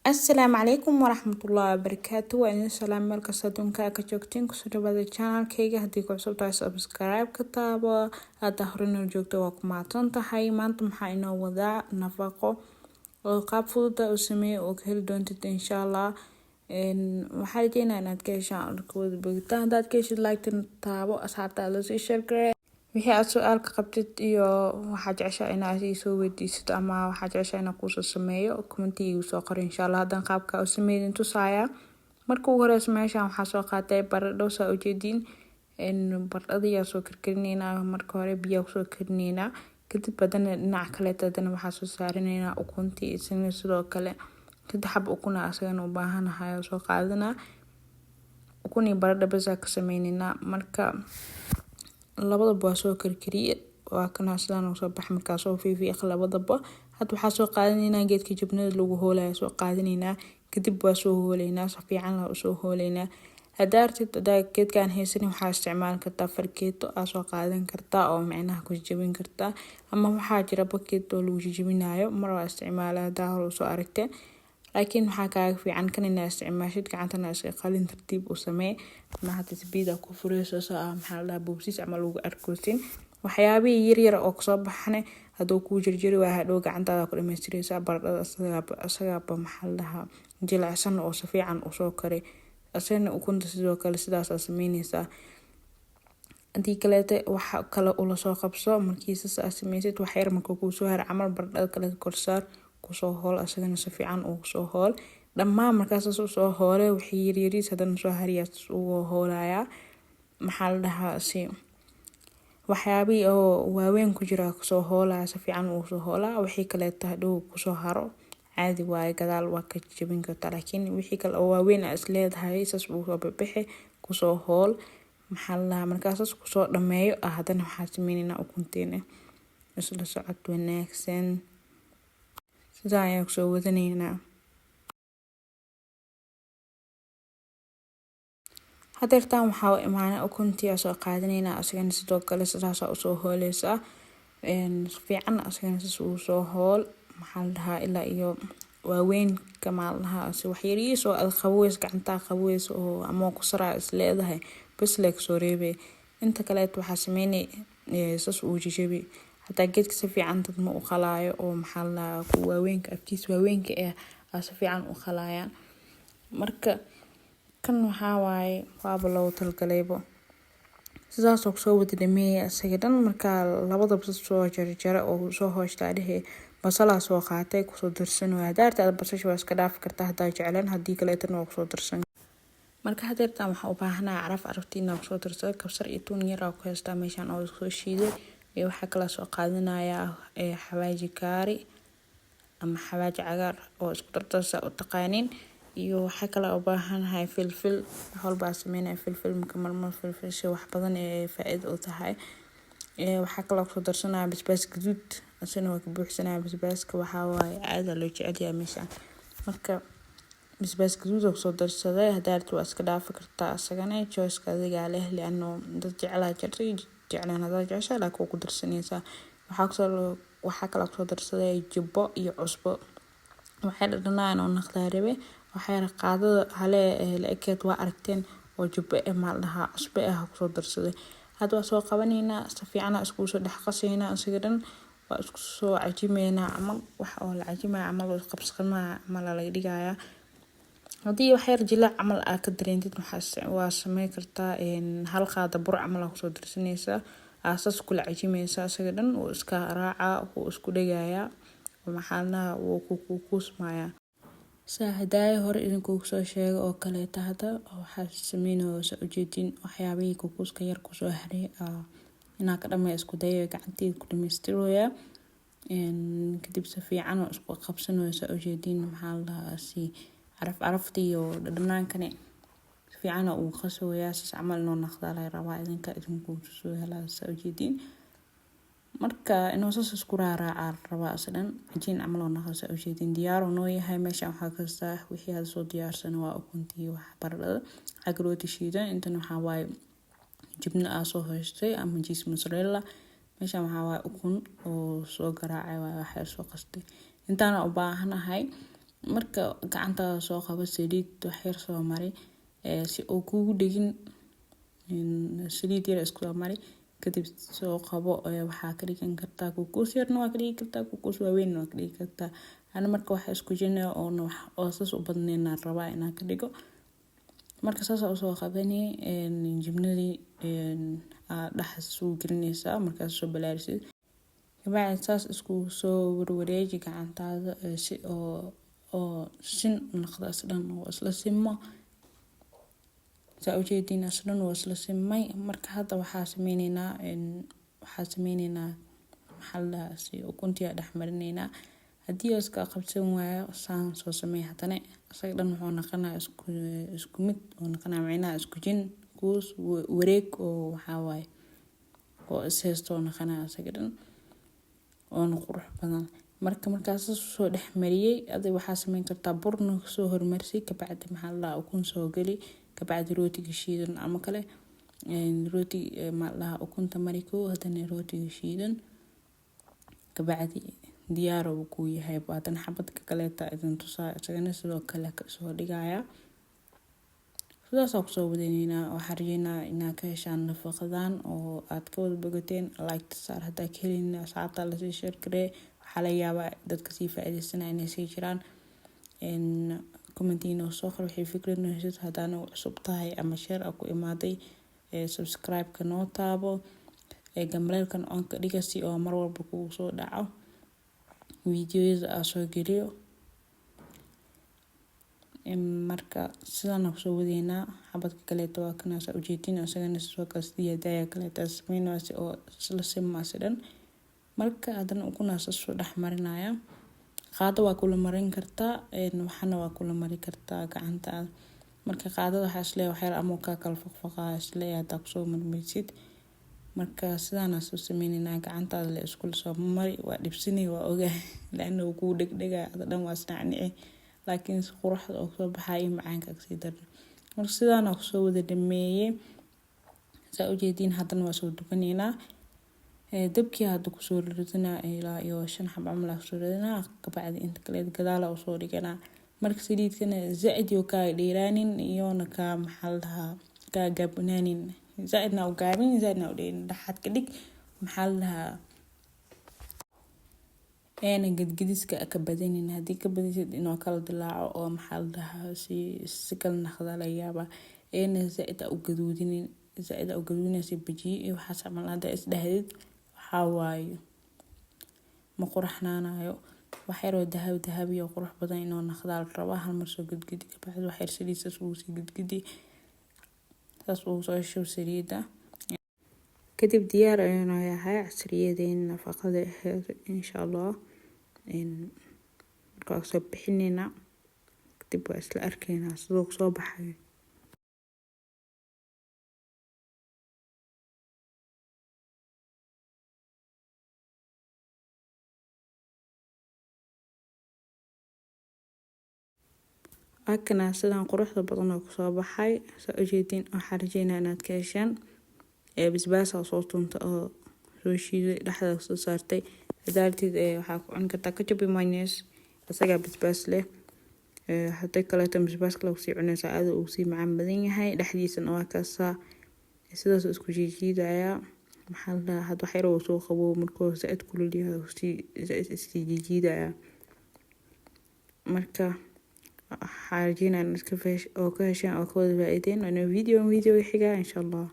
السلام عليكم ورحمة الله وبركاته وإن سلام ملك صدونك كجوكتين كسر بعد القناة كيجا هديك عصب تاع سبسكرايب كتابة هتهرن الجوكت وقمعتن تحي ما أنتم حينا وضع نفقه وقاب فوضى وسمي وكهل دونت إن شاء الله إن وحاجينا أنا تكيشان ركود بقتها دات كيش لايك تنتابو أصحابتا لسي شركة wixii aad su-aalka qabtid iyo waxaad jeceshaa inaad ii soo weydiisid ama waxaad jeceshaa inaan kuusoo sameeyo commenti igu soo qor insha allah haddaan qaabka u sameydin tusaaya marka ugu horeysa meeshaan waxaa soo qaatay baradho saa ujeediin baradhadayaa soo karkarineynaa marka hore biyaa kusoo karineynaa kadib badana dhinaca kaleeta hadana waxaa soo saarineynaa ukuntii isna sidoo kale 3 xabo ukun asagana u baahanahay soo qaadanaa ukun iyo baradho bas ka sameyneynaa marka labadaba waa soo karkariye waa kana sidaan oo soo bax markaa soo fiifiiq labadaba had waxaa soo qaadanaynaa geedka jabnada lagu hoolayo soo qaadanaynaa kadib waa soo hooleynaa si fiican la soo hooleynaa hadaartid geedkan haysan waxaa isticmaal kartaa farkeeto aa soo qaadan kartaa oo macnaha ku jabin kartaa ama waxaa jira bakeeto lagu jabinayo mar waa isticmaalaa hadaa hore soo aragteen laakiin waxaa kaaga fiican kan inaad isticmaashid gacantana iska qalin tartiib u samee hadda sbiida ku fureyso maxaa la boobsis ama lagu arkoosin waxyaabihi yar oo kasoo baxane haduu ku jirjiri waa hadhow gacantaada ku dhameystireysaa baradhada asagaba maxaa la jilicsan oo si fiican u soo kare asana ukunta sidoo kale sidaas aad sameyneysaa hadii kaleete waxa kale ula soo qabso markiisa aad sameysid wax yar marka ku soo har camal baradhada kale korsaar kusoo hool asagana si fiican uu soo hool dhammaan markaas soo hoole wixii yaryariis hadan soo hariyaas uu hoolaya maxaa la dhahaa si waxyaabi oo waaweyn ku jira kusoo hoolaya si fiican uu soo hoolaa wixii kale tahdhow kusoo haro caadi waay gadaal waa ka jabin kartaa laakiin wixii kale oo waaweyn is leedahay saas uu soo bixi kusoo hool maxaa la dhahaa markaas kusoo dhameeyo hadana waxaa sameynaa ukunteena isla socod wanaagsan sidaan ayaa kusoo wadaneynaa hadeertaan waxaa imaanay ukuntii soo qaadaneynaa asagana sidoo kale sidaas usoo hooleysaa fiican asagana sidaas uu soo hool maxaa la dhahaa ilaa iyo waaweyn kama lahaa si wax yariis oo qaboweys gacanta qaboweys oo ama ku saraa is leedahay bas leeg soo reebay inta kale waxaa sameynay saas uu jijabi hataa geedka si fiican dad ma u qalaayo oo maxaa la ku waaweynka afkiis waaweynka si fiican u qalayaan marka kan waxaa waaye waaba loo talgalaybo sidaas oo soo wada dhameeyay asaga dhan marka labadaba soo jarjara oo soo hooshtaa dhahe basala soo qaatay kusoo darsan waa daarta basasha waa iska dhaaf kartaa hadaa jeclaan hadii kale tan waa kusoo darsan marka hadeertaan waxaa u baahanaa caraftiina kusoo darsada kabsar iyo tuun yar oo ku haystaa meeshaan oo soo shiiday iyo waxa kala soo qaadanayaa xawaaji kaari ama xawaaji cagaar oo isku dardarsa u taqaanin iyo waxa kala u baahanahay filfil walba sameynaa filfil marmar filfil si wax badan ee faa'iido u tahay waxa kala soo darsanaa basbaas gaduud asana waa ka buuxsanaa basbaaska waxa waaye aad loo jecel yahay meeshaan marka basbaas gaduud oo soo darsaday hadaartu waa iska dhaaf kartaa asagana choice-ka adiga leh laano dad jecel jeclaan hada jecesha la ku darsanaysa waxa kala soo darsaday jibbo iyo cusbo waxay dhadhanaan oo naqdaaribe waxay qaadada hale la ekeed waa aragteen oo jibbo ma laha cusbo ku soo darsaday hadda soo qabanayna si fiican isku soo dhaxqasayna asiga dhan waa isku soo cajimeena ama wax oo la cajimaa ama loo qabsaqama ama la dhigaya hadii wax yar jilaac amal ka dareentid waa sameey kartaa hal qaada bur amal ku soo darsanaysa aasas kula cajimeysa asaga dhan oo iska raaca oo isku dhigaya maxalna uu ku kusmaya saaxiday hore idinku soo sheego oo kale tahada waxa sameynaysa ujeedin waxyaabaha kuuska yar ku soo haray inaa ka dhameeyo isku dayo gacantii ku dhameystirooya kadib si fiican oo isku qabsanaysa ujeedin maxaa la si caraftii iyo dhadhanaankani si fiican oo qasooya si amal noo naqda la rabaa idinku soo helaa ujeedin marka inuu isku raaraaca rabaa asadan ajin amal oo naqasa ujeedin diyaar oo noo yahay meesha waxa kasta wixii aad soo diyaarsan waa ukuntii wax baradhada agrooti shiidan intan waxa waaye jibna soo hoostay ama cheese mozzarella meesha waxa waaye ukun oo soo garaacay waxa soo qastay intaan u baahanahay marka gacantaada soo qabo saliid wax yar soo mari si uu kugu dhigin saliid yar isku soo mari kadib soo qabo waxaa ka dhigan kartaa kukus yarna waa ka dhigi kartaa kukus waaweyn waa ka dhigi kartaa ana marka waxa isku jinaa oo saas u badneena rabaa inaan ka dhigo marka saas oo soo qabanay jibnadii dhaxas soo gelinaysaa markaas soo balaarisid kabacdi saas isku soo warwareeji gacantaada si oo sin noqdo aslan oo isla simo saa ujeedin aslan oo isla simay marka hadda waxaa sameynaynaa maxalla si ukuntiya dhex marineynaa haddii oo iska qabsan waayo saan soo samey hadana asaga dhan wuxuu noqonaa isku mid oo noqonaa macnaha isku jin kuus wareeg oo waxaa waaye oo ishaysto noqonaa asaga dhan oo qurux badan markaas soo dhex mariyay waxaa sameyn kartaa burna soo hormarsi kabacdi maxalla ukun soo gali kabacdi rootiga shiidan ama kale rooti maxalla ukunta mariko hadana rootiga shiidan kabacdi diyaar uu ku yahay baatan xabadka kale idin tusaa isagana sidoo kale soo dhigaya sidaas ku soo wadeynayna waxaan rajeynaa inaad ka heshaan nafaqadan oo aad ka wada bogateen like saar hadaa ka helin asxaabta la sii share garee waxaa laga yaabaa dadka sii faa'iideysanaya inay sii jiraan commentina soo qor wixii fikrad haysid hadana cusub tahay ama share ku imaaday subscribe-ka noo taabo gambalelkan on ka dhiga si oo mar walba kugu soo dhaco videoyada aan soo geliyo marka sidaan ku soo wadeynaa xabadka kale waa kana soo ujeedin asagana soo kasdiya daya kale tasmeeno si oo isla simaasidan marka hadana ukuna soo dhex marinaya qaado waa kula marin kartaa waxana waa kula mari kartaa gacanta marka qaadada waxa isla wax yar ama ka kala faqfaqaa isla aad ku soo marmaysid marka sidaan soo sameynaa gacantaada la isku soo mari waa dhibsinay waa ogaa laana uu ku dhigdhiga dhan waa snacni laakiin quruxda oo soo baxay macaanka si dar marka sidaan ku soo wada dhameeyay saa ujeedin hadana waa soo dukanayna dabkii hadda ku soo ridana ilaa iyo 5 xab amal soo ridana kabacdi inta kale gadaal oo soo dhigana marka saliidkana zaid iyo ka dheeraanin iyo ka maxaldaha ka gabnaanin zaidna u gaabin zaidna u dheerin dhaxad ka dhig maxaldaha gadgadiska ka badanin hadii ka badisid inoo kala dilaaco oo maxaldaha si kala naqda la yaaba zaid u gaduudinin si baji iyo waxa samal hada is dhahdid waxa waayo ma qurxnaanayo waxyaro dahab iyo qurux badan inoo naqda la raba hal mar soo gadgadi kabacdi wax yar saliisa soo gadgadi taas oo soo show saliida kadib diyaar ayuu yahay casriyadeena nafaqada insha Allah markaas soo bixinayna kadib waa isla arkaynaa sidoo soo baxay akana sidaan quruxda badan oo soo baxay soo ujeedin waxaan rajeynaa inaad ka heshaan basbaas soo tunta oo soo shiiday dhaxda soo saartay hadaaltid waxa ku cun kartaa ketchup iyo mayonnaise asaga basbaas leh haday kale tan basbaas kale si cunaysa aad uu si macaan badan yahay dhaxdiisana waa kaasa sidaas isku jiidaya maxalla had wax yar oo soo qabo markoo zaid kulul yahay si jiidaya marka حاجين أن نسكفش أو كهشان أو كود بعدين أنا فيديو xiga إن شاء الله.